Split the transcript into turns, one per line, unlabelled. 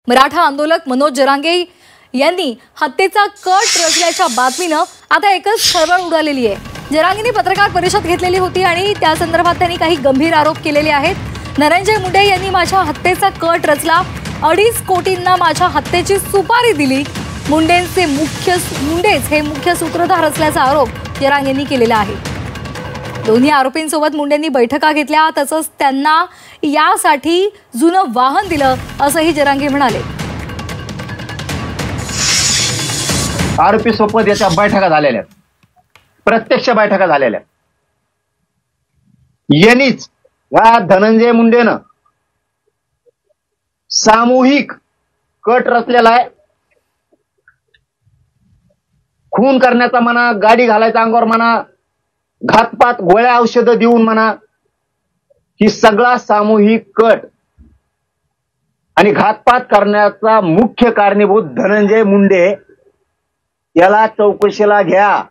मराठा आंदोलक मनोज जरांगे यांनी हत्येचा कट रचल्याच्या बातमीनं आता एकच खळबळ उडालेली आहे। जरांगेंनी पत्रकार परिषद घेतलेली होती आणि त्या संदर्भात त्यांनी काही गंभीर आरोप केलेले आहेत। धनंजय मुंडे यांनी माझ्या हत्येचा कट रचला, 2.5 कोटींना माझ्या हत्येची सुपारी दिली। मुंडेच हे मुख्य सूत्रधार असल्याचा आरोप जरांगेंनी केलेला आहे। दोन्ही आरोपींसोबत मुंडेंनी बैठका घेतल्या, तसंच त्यांना यासाठी जुनं वाहन दिलं असंही जरांगे म्हणाले।
आरोपी सोबत याच्या बैठका झालेल्या, प्रत्यक्ष बैठका झालेल्या। यांनीच या धनंजय मुंडेनं सामूहिक कट रचलेला आहे। खून करण्याचा म्हणा, गाडी घालायचा अंगावर म्हणा, घातपात, गोळ्या औषधं देऊन म्हणा, ही सगळा सामूहिक कट आणि घातपात करण्याचा मुख्य कारणीभूत धनंजय मुंडे याला चौकशीला घ्या।